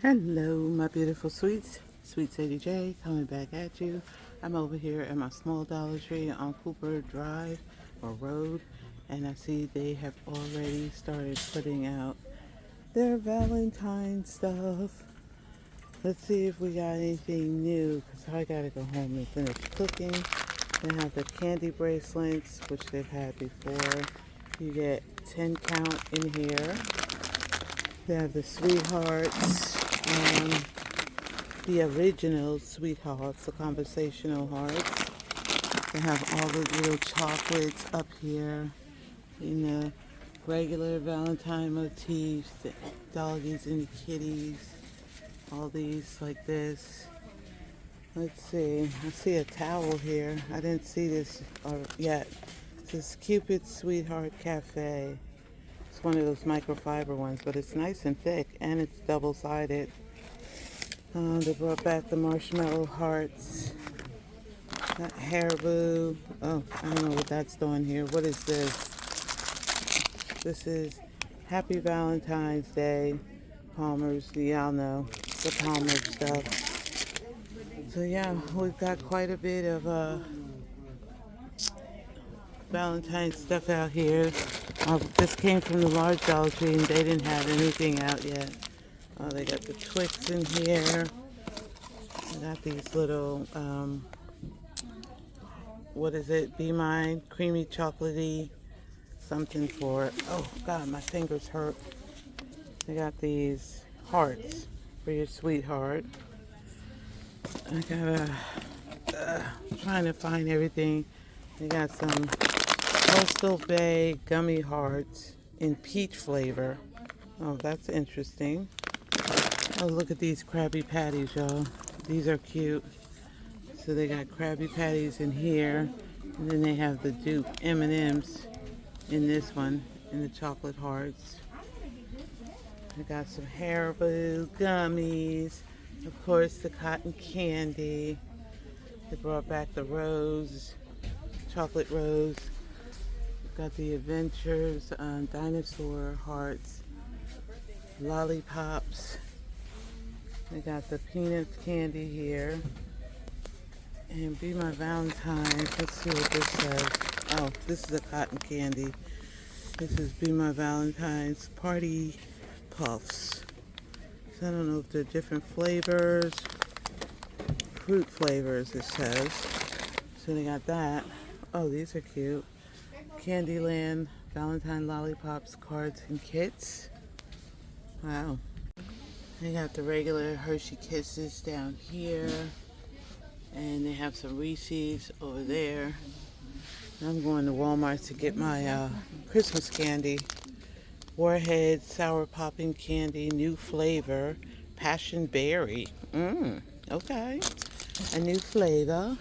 Hello, my beautiful sweets. Sweet Sadie J coming back at you. I'm over here at my small Dollar Tree on Cooper Drive or Road, and I see they have already started putting out their Valentine stuff. Let's see if we got anything new, because I gotta go home and finish cooking. They have the candy bracelets, which they've had before. You get 10 count in here. They have the sweethearts, the original sweethearts, the conversational hearts. They have all the little chocolates up here in the regular Valentine motifs, the doggies and the kitties, all these like this. Let's see, I see a towel here. I didn't see this yet. It says Cupid Sweetheart Cafe. It's one of those microfiber ones, but it's nice and thick, and it's double-sided. They brought back the marshmallow hearts. That Haribo. Oh, I don't know what that's doing here. What is this? This is Happy Valentine's Day. Palmer's, y'all know the Palmer stuff. So yeah, we've got quite a bit of Valentine stuff out here. This came from the large Dollar Tree and they didn't have anything out yet. They got the Twix in here. They got these little, what is it? Be Mine, creamy chocolatey, something for, oh God, my fingers hurt. They got these hearts for your sweetheart. I gotta, trying to find everything. They got some Coastal Bay gummy hearts in peach flavor. Oh, that's interesting. Oh, look at these Krabby Patties, y'all. These are cute. So they got Krabby Patties in here, and then they have the dupe M&Ms in this one, in the chocolate hearts. I got some Haribo gummies, of course the cotton candy. They brought back the rose, chocolate rose. Got the Adventures dinosaur hearts, lollipops. They got the peanut candy here. And Be My Valentine. Let's see what this says. Oh, this is a cotton candy. This is Be My Valentine's Party Puffs. So I don't know if they're different flavors. Fruit flavors, it says. So they got that. Oh, these are cute. Candyland Valentine lollipops, cards, and kits. Wow. They got the regular Hershey Kisses down here. And they have some Reese's over there. I'm going to Walmart to get my Christmas candy. Warhead Sour Popping Candy, new flavor. Passion Berry. Okay. A new flavor.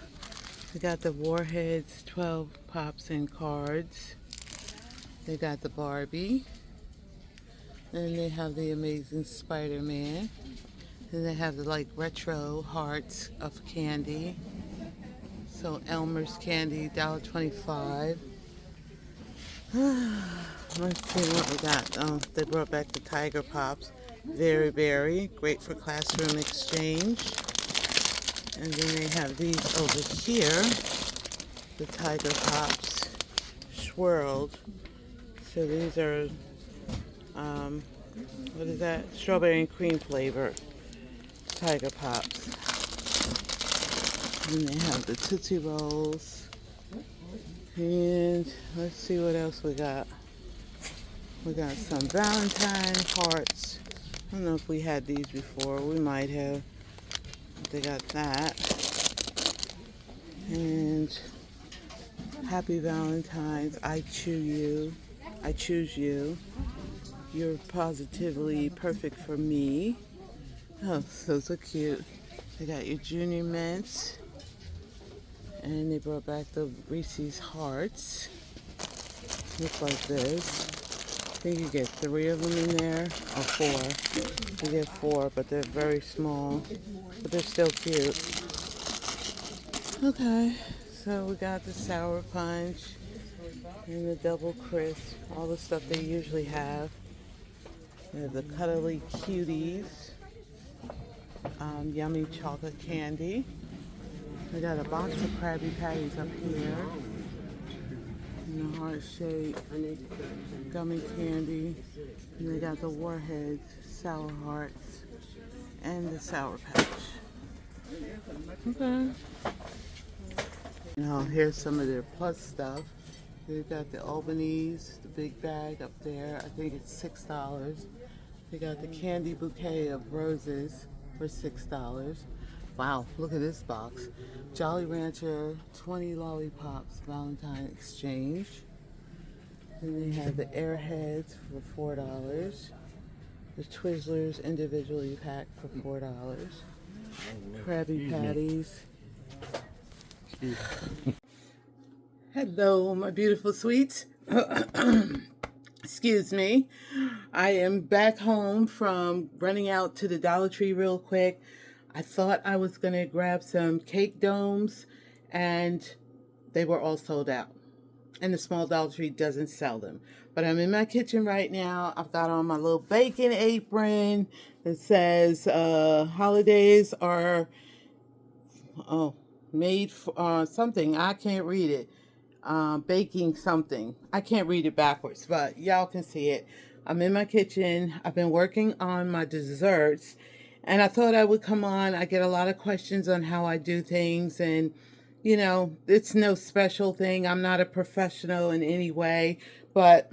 We got the Warheads 12 pops and cards. They got the Barbie. And they have the Amazing Spider-Man. And they have the like retro hearts of candy. So Elmer's candy, $1.25. Let's see what we got. Oh, they brought back the Tiger Pops. Very berry. Great for classroom exchange. And then they have these over here, the Tiger Pops swirled. So these are, what is that? Strawberry and cream flavor Tiger Pops. And they have the Tootsie Rolls. And let's see what else we got. We got some Valentine hearts. I don't know if we had these before. We might have. They got that. And Happy Valentine's. I choose you. I choose you. You're positively perfect for me. Oh, those are cute. They got your Junior Mints. And they brought back the Reese's Hearts. Looks like this. I think you get 3 of them in there, or 4. You get 4, but they're very small. But they're still cute. Okay, so we got the Sour Punch and the Double Crisp, all the stuff they usually have. They have the Cuddly Cuties. yummy chocolate candy. I got a box of Krabby Patties up here in the heart shape, gummy candy, and they got the Warheads, Sour Hearts, and the Sour Patch. Okay. Now here's some of their plus stuff. They've got the Albanese, the big bag up there. I think it's $6. They got the candy bouquet of roses for $6. Wow, look at this box. Jolly Rancher 20 lollipops Valentine exchange. Then they have the Airheads for $4. The Twizzlers individually packed for $4. Krabby Patties. Hello, my beautiful sweets. Excuse me. I am back home from running out to the Dollar Tree real quick. I thought I was going to grab some cake domes, and they were all sold out. And the small Dollar Tree doesn't sell them. But I'm in my kitchen right now. I've got on my little bacon apron that says holidays are made for something. I can't read it. Baking something. I can't read it backwards, but y'all can see it. I'm in my kitchen. I've been working on my desserts, and I thought I would come on. I get a lot of questions on how I do things, and you know, it's no special thing. I'm not a professional in any way, but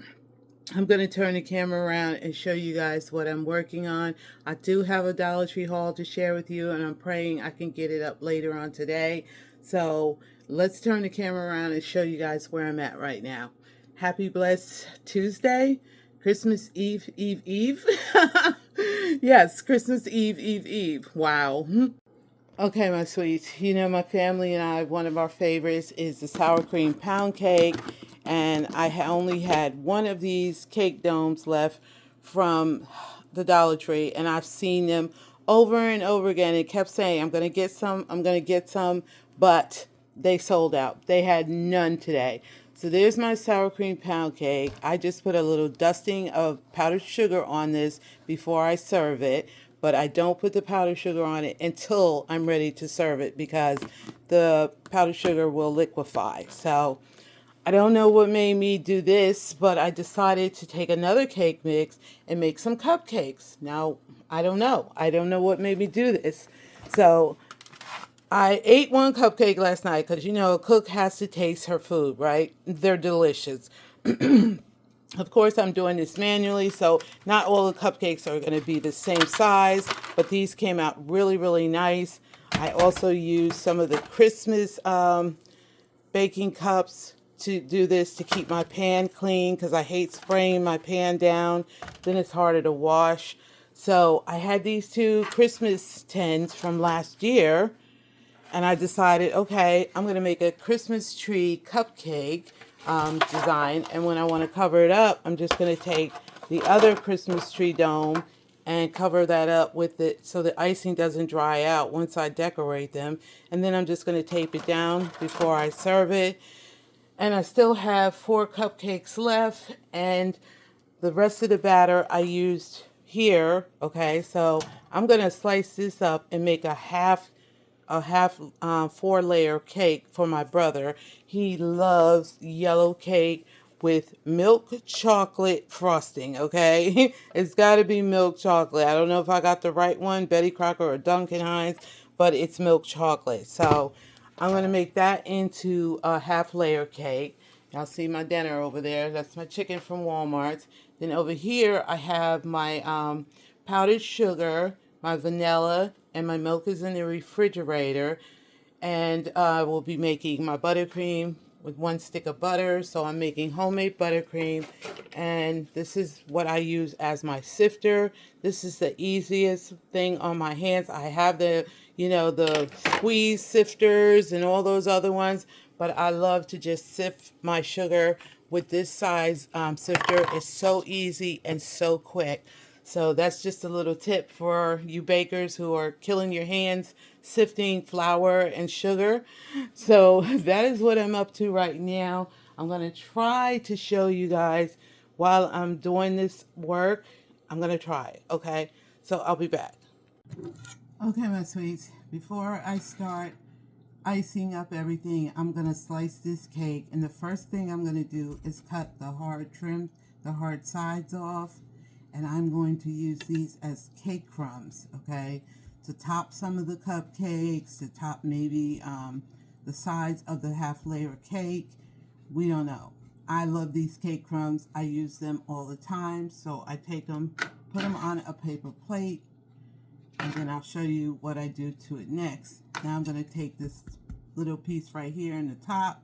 I'm going to turn the camera around and show you guys what I'm working on. I do have a Dollar Tree haul to share with you, and I'm praying I can get it up later on today. So let's turn the camera around and show you guys where I'm at right now. Happy blessed Tuesday, Christmas Eve, Eve. Yes, Christmas Eve, Eve. Wow. Okay, my sweets, you know, my family and I, one of our favorites is the sour cream pound cake, and I only had one of these cake domes left from the Dollar Tree, and I've seen them over and over again. It kept saying, I'm going to get some, but they sold out. They had none today. So there's my sour cream pound cake. I just put a little dusting of powdered sugar on this before I serve it. But I don't put the powdered sugar on it until I'm ready to serve it, because the powdered sugar will liquefy. So I don't know what made me do this, but I decided to take another cake mix and make some cupcakes. Now, I don't know. I don't know what made me do this. So I ate one cupcake last night because, you know, a cook has to taste her food, right? They're delicious. Of course, I'm doing this manually, so not all the cupcakes are going to be the same size, but these came out really, really nice. I also used some of the Christmas baking cups to do this, to keep my pan clean, because I hate spraying my pan down. Then it's harder to wash. So I had these two Christmas tins from last year, and I decided, okay, I'm going to make a Christmas tree cupcake design. And when I want to cover it up, I'm just going to take the other Christmas tree dome and cover that up with it so the icing doesn't dry out once I decorate them. And then I'm just going to tape it down before I serve it. And I still have 4 cupcakes left, and the rest of the batter I used here. Okay, so I'm going to slice this up and make a half 4-layer cake for my brother. He loves yellow cake with milk chocolate frosting, okay? It's got to be milk chocolate. I don't know if I got the right one, Betty Crocker or Duncan Hines, but it's milk chocolate. So I'm going to make that into a half-layer cake. Y'all see my dinner over there. That's my chicken from Walmart. Then over here I have my powdered sugar, my vanilla, and my milk is in the refrigerator. And I will be making my buttercream with 1 stick of butter. So I'm making homemade buttercream. And this is what I use as my sifter. This is the easiest thing on my hands. I have the, you know, the squeeze sifters and all those other ones. But I love to just sift my sugar with this size sifter. It's so easy and so quick. So that's just a little tip for you bakers who are killing your hands sifting flour and sugar. So that is what I'm up to right now. I'm going to try to show you guys while I'm doing this work. I'm going to try it, okay? So I'll be back. Okay, my sweets, before I start icing up everything, I'm going to slice this cake. And the first thing I'm going to do is cut the hard sides off. And I'm going to use these as cake crumbs, okay? To top some of the cupcakes, to top maybe the sides of the half layer cake. We don't know. I love these cake crumbs. I use them all the time. So I take them, put them on a paper plate, and then I'll show you what I do to it next. Now I'm going to take this little piece right here in the top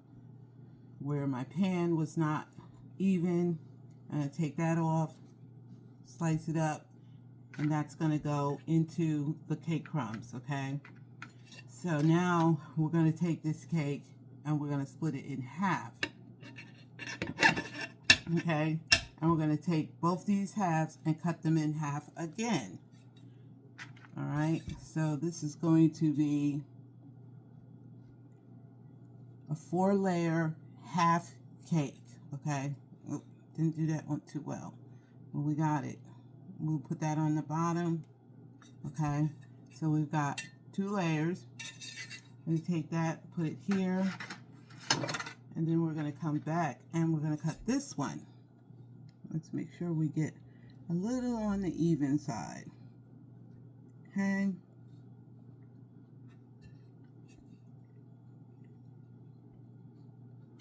where my pan was not even. I'm going to take that off, slice it up, and that's going to go into the cake crumbs, okay? So now we're going to take this cake and we're going to split it in half, okay? And we're going to take both these halves and cut them in half again. All right, so this is going to be a 4-layer half cake, okay? Oh, didn't do that one too well. Well, we got it. We'll put that on the bottom, okay? So we've got 2 layers. We take that, put it here, and then we're going to come back and we're going to cut this one. Let's make sure we get a little on the even side. Okay.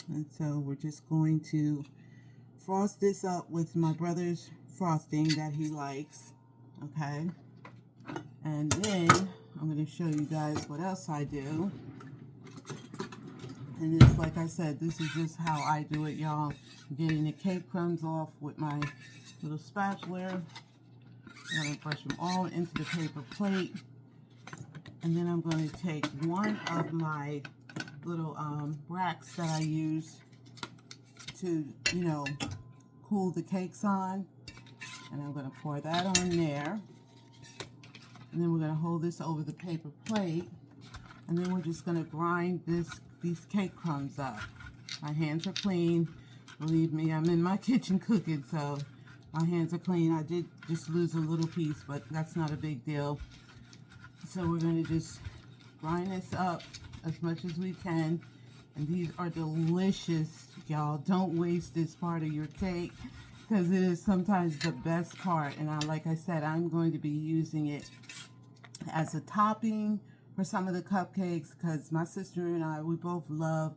And so we're just going to frost this up with my brother's frosting that he likes. Okay. And then I'm going to show you guys what else I do. And it's like I said, this is just how I do it, y'all. Getting the cake crumbs off with my little spatula. I'm going to brush them all into the paper plate. And then I'm going to take one of my little racks that I use to, you know, cool the cakes on. And I'm going to pour that on there. And then we're going to hold this over the paper plate. And then we're just going to grind these cake crumbs up. My hands are clean. Believe me, I'm in my kitchen cooking, so my hands are clean. I did just lose a little piece, but that's not a big deal. So we're going to just grind this up as much as we can. And these are delicious, y'all. Don't waste this part of your cake because it is sometimes the best part. And like I said, I'm going to be using it as a topping for some of the cupcakes because my sister and I, we both love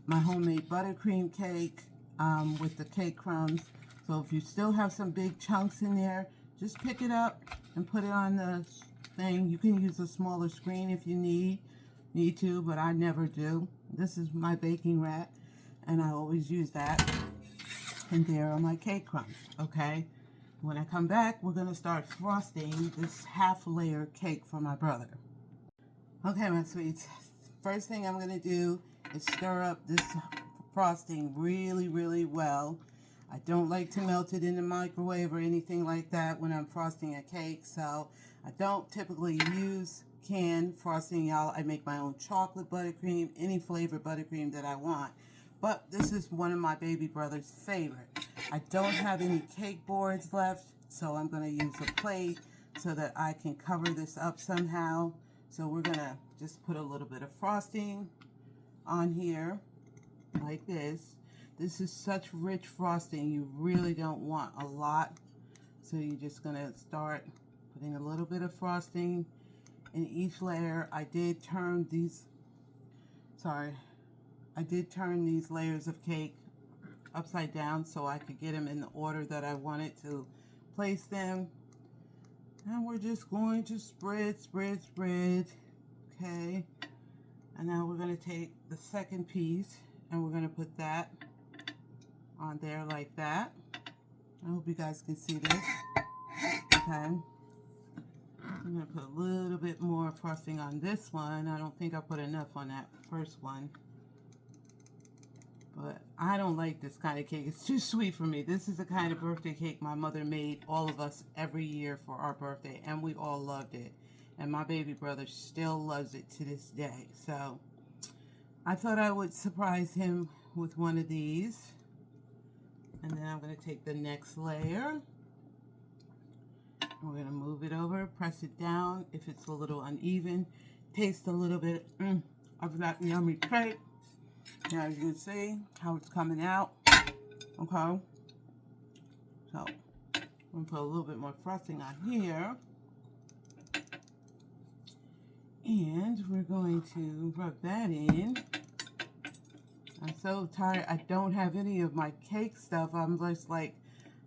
my homemade buttercream cake with the cake crumbs. So if you still have some big chunks in there, just pick it up and put it on the thing. You can use a smaller screen if you need to, but I never do. This is my baking rack, and I always use that. And there are my cake crumbs, okay? When I come back, we're going to start frosting this half-layer cake for my brother. Okay, my sweets. First thing I'm going to do is stir up this frosting really, really well. I don't like to melt it in the microwave or anything like that when I'm frosting a cake, so I don't typically use canned frosting, y'all. I make my own chocolate buttercream, any flavor buttercream that I want. But this is one of my baby brother's favorite. I don't have any cake boards left, so I'm going to use a plate so that I can cover this up somehow. So we're going to just put a little bit of frosting on here like this. This is such rich frosting, you really don't want a lot. So you're just going to start putting a little bit of frosting in each layer. I did turn these layers of cake upside down so I could get them in the order that I wanted to place them. And we're just going to spread, okay? And now we're going to take the second piece and we're going to put that on there like that. I hope you guys can see this, okay? I'm going to put a little bit more frosting on this one. I don't think I put enough on that first one. But I don't like this kind of cake. It's too sweet for me. This is the kind of birthday cake my mother made all of us every year for our birthday. And we all loved it. And my baby brother still loves it to this day. So I thought I would surprise him with one of these. And then I'm going to take the next layer. We're going to move it over, press it down if it's a little uneven. Taste a little bit of that yummy cake. Now you can see how it's coming out. Okay. So, I'm going to put a little bit more frosting on here. And we're going to rub that in. I'm so tired. I don't have any of my cake stuff. I'm just like,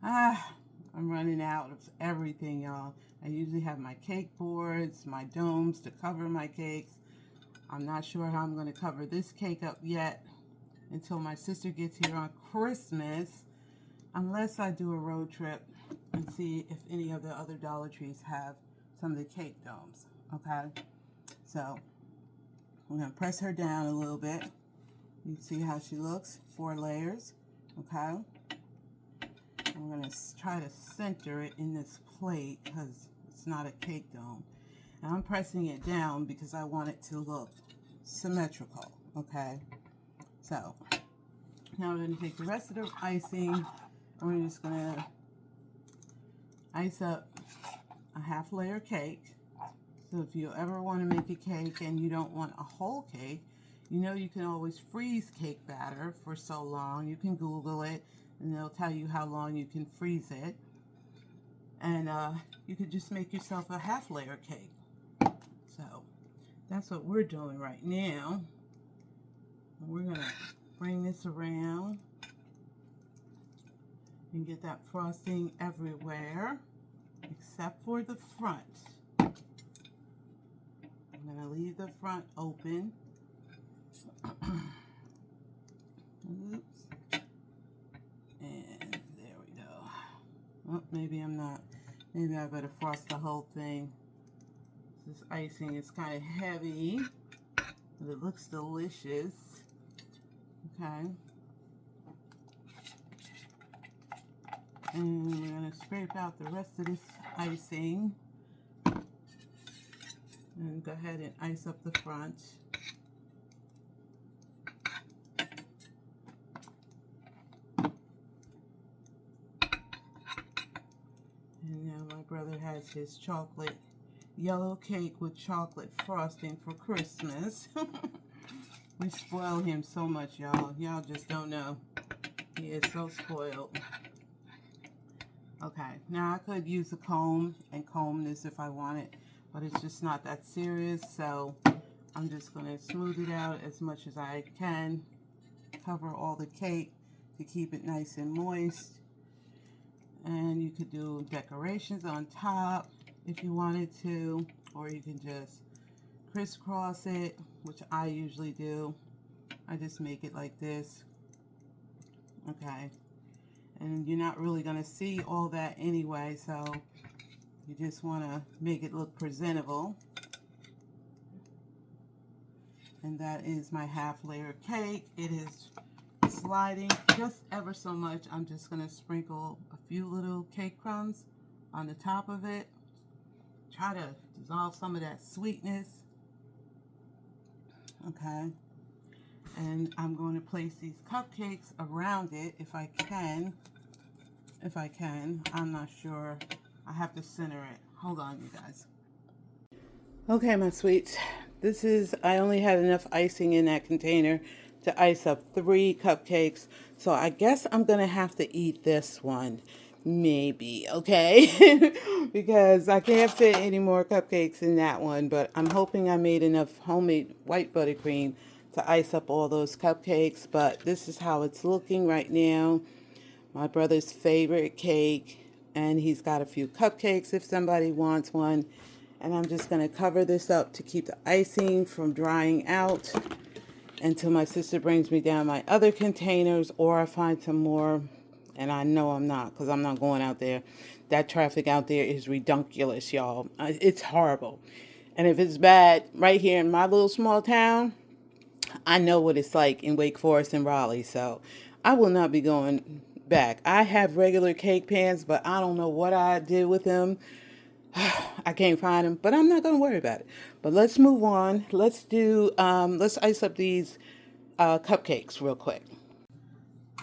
I'm running out of everything, y'all. I usually have my cake boards, my domes to cover my cakes. I'm not sure how I'm going to cover this cake up yet until my sister gets here on Christmas, unless I do a road trip and see if any of the other Dollar Trees have some of the cake domes, okay? So, I'm going to press her down a little bit. You see how she looks? 4 layers, okay? I'm going to try to center it in this plate because it's not a cake dome. And I'm pressing it down because I want it to look symmetrical, okay? So, now we're going to take the rest of the icing and we're just going to ice up a half layer cake. So if you ever want to make a cake and you don't want a whole cake, you know you can always freeze cake batter for so long. You can Google it and they'll tell you how long you can freeze it. And you could just make yourself a half layer cake. So that's what we're doing right now. And we're going to bring this around and get that frosting everywhere except for the front. I'm going to leave the front open. Oops. And there we go. Oh, maybe I'm not. Maybe I better frost the whole thing. This icing is kind of heavy, but it looks delicious. Okay. And we're going to scrape out the rest of this icing. And go ahead and ice up the front. And now my brother has his chocolate yellow cake with chocolate frosting for Christmas. We spoil him so much, y'all. Y'all just don't know. He is so spoiled. Okay, now I could use a comb and comb this if I wanted, but it's just not that serious, so I'm just going to smooth it out as much as I can. Cover all the cake to keep it nice and moist. And you could do decorations on top if you wanted to, or you can just crisscross it, which I usually do. I just make it like this. Okay. And you're not really going to see all that anyway, so you just want to make it look presentable. And that is my half layer cake. It is sliding just ever so much. I'm just going to sprinkle a few little cake crumbs on the top of it. Try to dissolve some of that sweetness. Okay. And I'm going to place these cupcakes around it if I can. I'm not sure. I have to center it. Hold on, you guys. Okay, my sweets. I only had enough icing in that container to ice up 3 cupcakes. So I guess I'm going to have to eat this one. Maybe, okay? Because I can't fit any more cupcakes in that one. But I'm hoping I made enough homemade white buttercream to ice up all those cupcakes. But this is how it's looking right now. My brother's favorite cake. And he's got a few cupcakes if somebody wants one. And I'm just going to cover this up to keep the icing from drying out until my sister brings me down my other containers or I find some more. And I know I'm not, because I'm not going out there. That traffic out there is redunculous, y'all. It's horrible. And if it's bad right here in my little small town, I know what it's like in Wake Forest and Raleigh. So I will not be going back. I have regular cake pans, but I don't know what I did with them. I can't find them, but I'm not going to worry about it. But let's move on. Let's ice up these cupcakes real quick.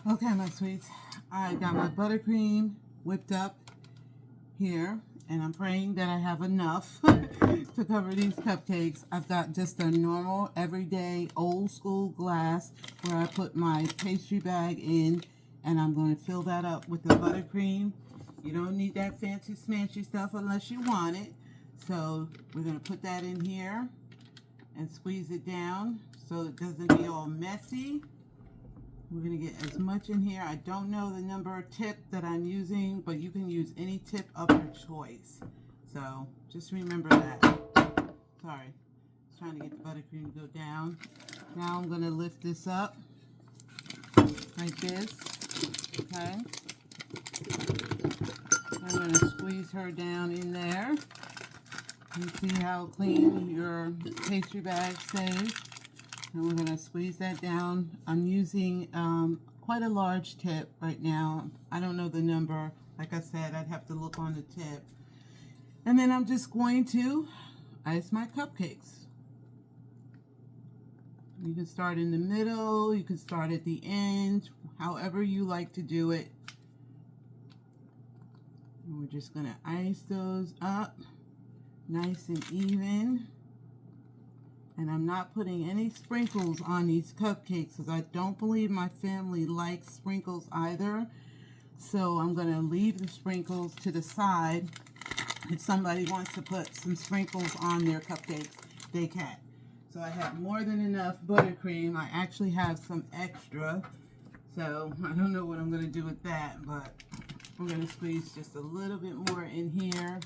Okay, my sweets. I got my buttercream whipped up here, and I'm praying that I have enough to cover these cupcakes. I've got just a normal, everyday, old school glass where I put my pastry bag in, and I'm going to fill that up with the buttercream. You don't need that fancy smanchy stuff unless you want it. So we're going to put that in here and squeeze it down so it doesn't be all messy. We're going to get as much in here. I don't know the number of tip that I'm using, but you can use any tip of your choice. So just remember that. Sorry, I was trying to get the buttercream to go down. Now I'm going to lift this up like this. Okay. I'm going to squeeze her down in there. You see how clean your pastry bag stays. And we're going to squeeze that down. I'm using quite a large tip right now. I don't know the number. Like I said, I'd have to look on the tip. And then I'm just going to ice my cupcakes. You can start in the middle. You can start at the end. However you like to do it. And we're just going to ice those up nice and even. And I'm not putting any sprinkles on these cupcakes because I don't believe my family likes sprinkles either. So I'm going to leave the sprinkles to the side. If somebody wants to put some sprinkles on their cupcakes, they can. So I have more than enough buttercream. I actually have some extra. So I don't know what I'm going to do with that, but I'm going to squeeze just a little bit more in here.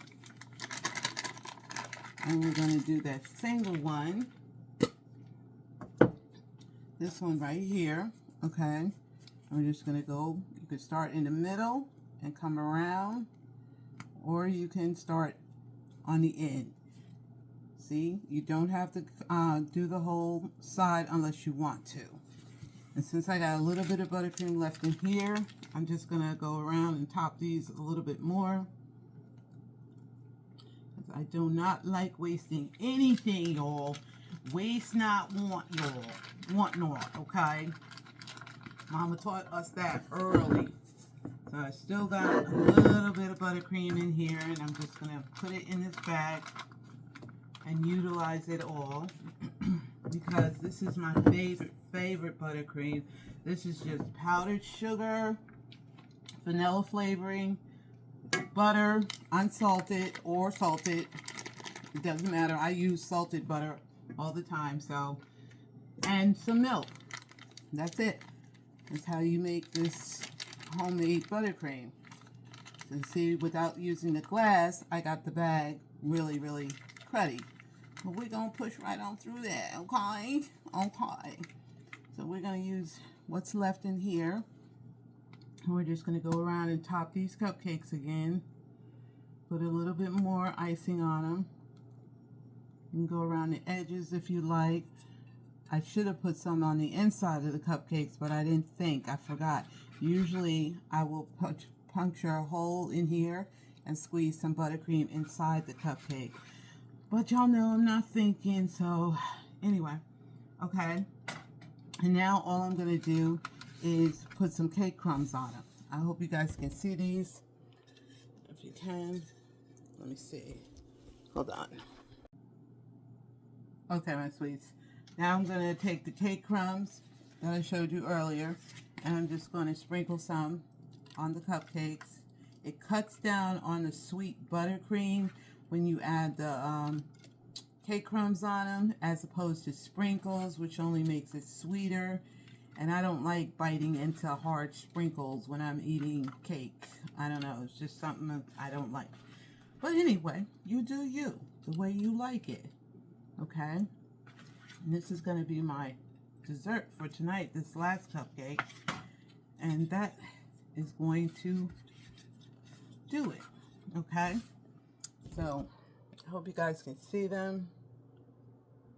And we're going to do that single one. This one right here, okay? I'm just going to go, you can start in the middle and come around, or you can start on the end. See, you don't have to do the whole side unless you want to. And since I got a little bit of buttercream left in here, I'm just going to go around and top these a little bit more. I do not like wasting anything, y'all. Waste not, want, y'all. Want not, okay? Mama taught us that early. So I still got a little bit of buttercream in here, and I'm just going to put it in this bag and utilize it all because this is my favorite buttercream. This is just powdered sugar, vanilla flavoring, butter, unsalted or salted. It doesn't matter. I use salted butter all the time. So, and some milk. That's it. That's how you make this homemade buttercream. And see, without using the glass, I got the bag really, really cruddy. But we're going to push right on through that, okay? Okay. So we're going to use what's left in here. And we're just going to go around and top these cupcakes again. Put a little bit more icing on them. You can go around the edges if you like. I should have put some on the inside of the cupcakes, but I didn't think. I forgot. Usually I will puncture a hole in here and squeeze some buttercream inside the cupcake. But y'all know I'm not thinking, so anyway. Okay. And now all I'm going to do is put some cake crumbs on them. I hope you guys can see these. If you can. Let me see. Hold on. Okay, my sweets. Now I'm going to take the cake crumbs that I showed you earlier, and I'm just going to sprinkle some on the cupcakes. It cuts down on the sweet buttercream when you add the cake crumbs on them, as opposed to sprinkles, which only makes it sweeter. And I don't like biting into hard sprinkles when I'm eating cake. I don't know. It's just something I don't like. But anyway, you do you, the way you like it. Okay? And this is going to be my dessert for tonight, this last cupcake. And that is going to do it. Okay? So, I hope you guys can see them.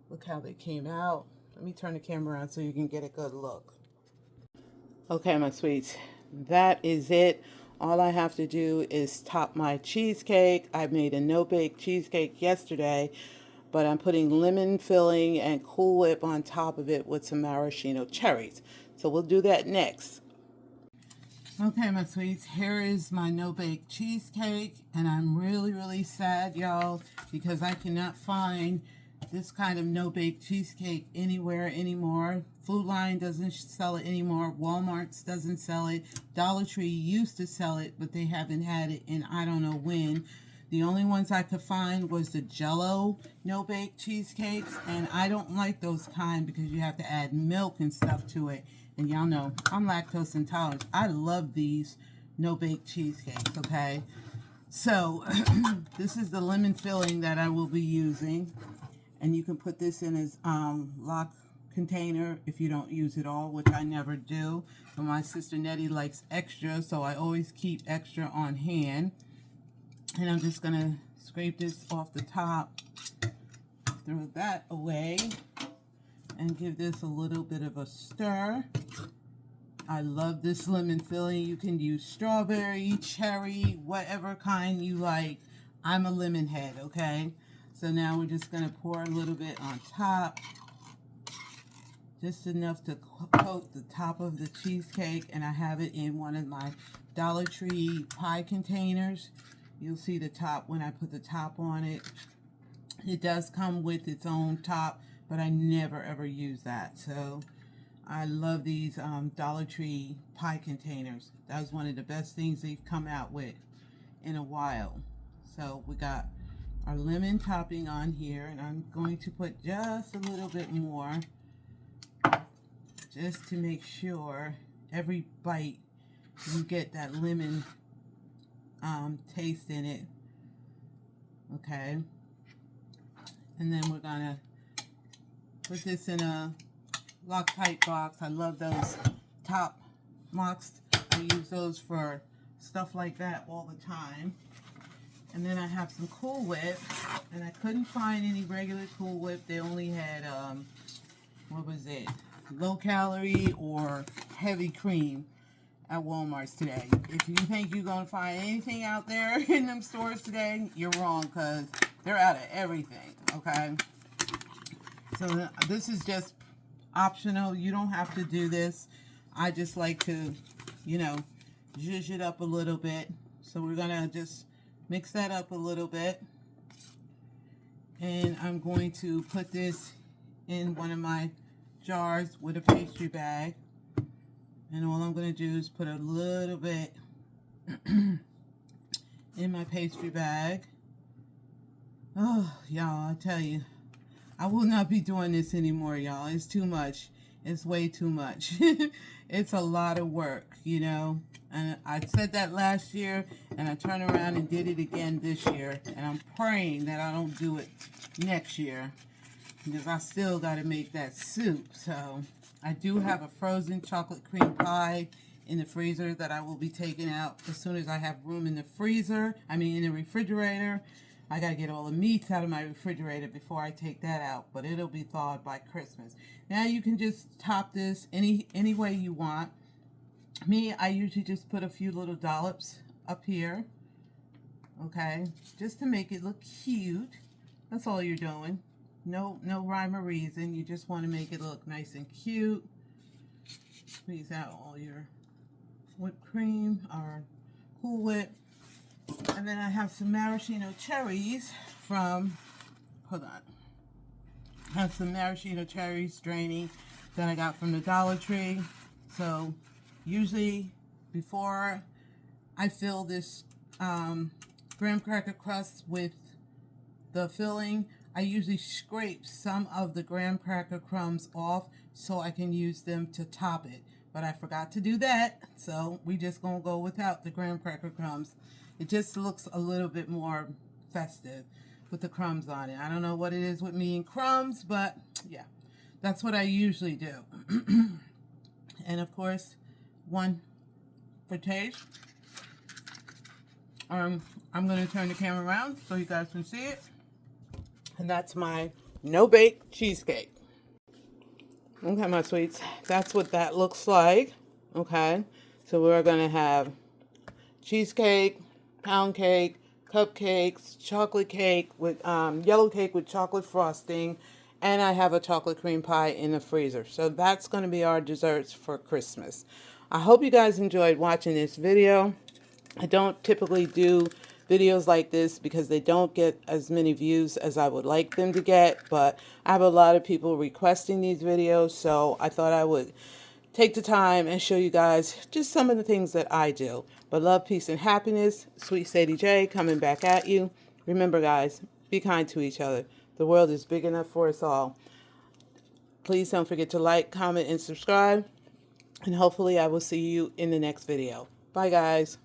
Look how they came out. Let me turn the camera around so you can get a good look. Okay, my sweets. That is it. All I have to do is top my cheesecake. I made a no-bake cheesecake yesterday, but I'm putting lemon filling and Cool Whip on top of it with some maraschino cherries. So we'll do that next. Okay, my sweets, here is my no-bake cheesecake, and I'm really sad, y'all, because I cannot find this kind of no-bake cheesecake anywhere anymore. Food Line doesn't sell it anymore. Walmart's doesn't sell it. Dollar Tree used to sell it, but they haven't had it in I don't know when. The only ones I could find was the Jell-O no-bake cheesecakes, and I don't like those kind because you have to add milk and stuff to it. And y'all know I'm lactose intolerant. I love these no-bake cheesecakes, okay? So this is the lemon filling that I will be using. And you can put this in as lock container if you don't use it all, which I never do. But my sister Nettie likes extra, so I always keep extra on hand. And I'm just going to scrape this off the top, throw that away, and give this a little bit of a stir. I love this lemon filling. You can use strawberry, cherry, whatever kind you like. I'm a lemon head, okay? So now we're just going to pour a little bit on top, just enough to coat the top of the cheesecake, and I have it in one of my Dollar Tree pie containers. You'll see the top when I put the top on it. It does come with its own top, but I never ever use that. So I love these Dollar Tree pie containers. That was one of the best things they've come out with in a while. So we got our lemon topping on here, and I'm going to put just a little bit more, just to make sure every bite you get that lemon taste in it. Okay, and then we're gonna put this in a Loctite box. I love those top locks. I use those for stuff like that all the time. And then I have some Cool Whip, and I couldn't find any regular Cool Whip. They only had what was it, low calorie or heavy cream at Walmart's today. If you think you're gonna find anything out there in them stores today, you're wrong, because they're out of everything. Okay, so this is just optional. You don't have to do this. I just like to, you know, zhuzh it up a little bit. So we're gonna just mix that up a little bit, and I'm going to put this in one of my jars with a pastry bag. And all I'm going to do is put a little bit in my pastry bag. Oh, y'all, I tell you, I will not be doing this anymore, y'all. It's too much. It's way too much. It's a lot of work, you know. And I said that last year, and I turned around and did it again this year. And I'm praying that I don't do it next year, because I still got to make that soup. So I do have a frozen chocolate cream pie in the freezer that I will be taking out as soon as I have room in the freezer. I mean, in the refrigerator. I got to get all the meats out of my refrigerator before I take that out, but it'll be thawed by Christmas. Now you can just top this any way you want. Me, I usually just put a few little dollops up here, okay, just to make it look cute. That's all you're doing. No rhyme or reason. You just want to make it look nice and cute. Squeeze out all your whipped cream or Cool Whip. And then I have some maraschino cherries from, hold on. I have some maraschino cherries draining that I got from the Dollar Tree. So usually before I fill this graham cracker crust with the filling, I usually scrape some of the graham cracker crumbs off so I can use them to top it. But I forgot to do that, so we just gonna go without the graham cracker crumbs. It just looks a little bit more festive with the crumbs on it. I don't know what it is with me and crumbs, but yeah, that's what I usually do. And of course, one for taste. I'm going to turn the camera around so you guys can see it. And that's my no-bake cheesecake. Okay, my sweets, that's what that looks like. Okay, so we're going to have cheesecake, pound cake, cupcakes, chocolate cake with yellow cake with chocolate frosting, and I have a chocolate cream pie in the freezer. So that's going to be our desserts for Christmas. I hope you guys enjoyed watching this video. I don't typically do videos like this because they don't get as many views as I would like them to get, but I have a lot of people requesting these videos, so I thought I would take the time and show you guys just some of the things that I do. But love, peace, and happiness. Sweet Sadie J coming back at you. Remember, guys, be kind to each other. The world is big enough for us all. Please don't forget to like, comment, and subscribe. And hopefully I will see you in the next video. Bye, guys.